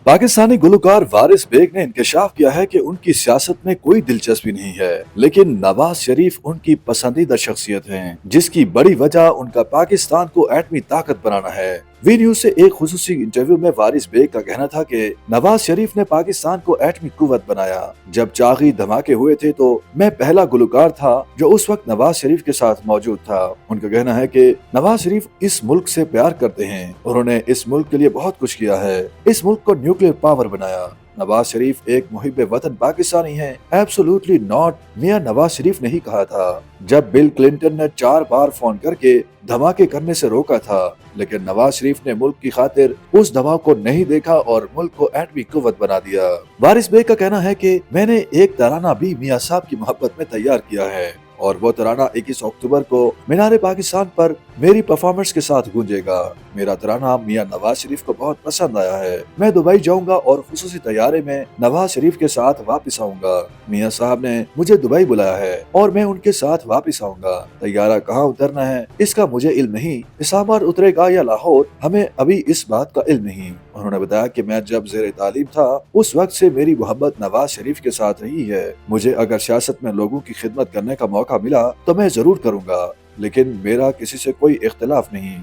पाकिस्तानी गुलकार वारिस bag ने इंकशाफ किया है कि उनकी सियासत में कोई दिलचस्पी नहीं है, लेकिन नवाज शरीफ उनकी पसंदीदा शख्सियत हैं, जिसकी बड़ी वजह उनका पाकिस्तान को एटमी ताकत बनाना है। वी न्यूज से एक खुसूसी इंटरव्यू में वारिस बेग का कहना था कि नवाज शरीफ ने पाकिस्तान को एटमी कुव्वत बनाया। जब चागी धमाके हुए थे तो मैं पहला गुलकार था जो उस वक्त नवाज शरीफ के साथ मौजूद था। उनका कहना है कि नवाज शरीफ इस मुल्क से प्यार करते हैं, उन्होंने इस मुल्क के लिए बहुत कुछ किया है, इस मुल्क को न्यूक्लियर पावर बनाया। नवाज शरीफ एक मुहिब वतन पाकिस्तानी हैं। एब्सोल्युटली नॉट, मियां नवाज शरीफ ने ही कहा था जब बिल क्लिंटन ने 4 बार फोन करके धमाके करने से रोका था, लेकिन नवाज शरीफ ने मुल्क की खातिर उस दबाव को नहीं देखा और मुल्क को एटमी कुव्वत बना दिया। वारिस बेग का कहना है कि मैंने एक तराना भी मियां साहब की मोहब्बत में तैयार किया है और वो तराना 21 अक्टूबर को मीनार पाकिस्तान पर मेरी परफॉर्मेंस के साथ गूंजेगा। मेरा तराना मियां नवाज शरीफ को बहुत पसंद आया है। मैं दुबई जाऊंगा और खुसूसी तैयारे में नवाज शरीफ के साथ वापस आऊंगा। मियां साहब ने मुझे दुबई बुलाया है और मैं उनके साथ वापस आऊंगा। तैयारा कहाँ उतरना है इसका मुझे इल्म नहीं, इस्लामाबाद उतरेगा या लाहौर, हमें अभी इस बात का इल्म नहीं। उन्होंने बताया कि मैं जब ज़ेरे तालीम था उस वक्त से मेरी मोहब्बत नवाज शरीफ के साथ रही है। मुझे अगर सियासत में लोगों की खिदमत करने का मौका मिला तो मैं जरूर करूंगा, लेकिन मेरा किसी से कोई इख्तिलाफ नहीं।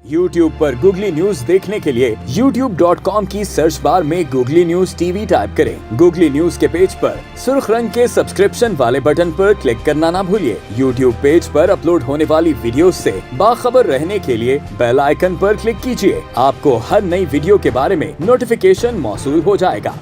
YouTube पर गूगली न्यूज देखने के लिए youtube.com की सर्च बार में गूगली न्यूज टीवी टाइप करें। गूगली न्यूज के पेज पर सुर्ख रंग के सब्सक्रिप्शन वाले बटन पर क्लिक करना ना भूलिए। YouTube पेज पर अपलोड होने वाली वीडियोस से बाखबर रहने के लिए बेल आइकन पर क्लिक कीजिए। आपको हर नई वीडियो के बारे में नोटिफिकेशन मौसूल हो जाएगा।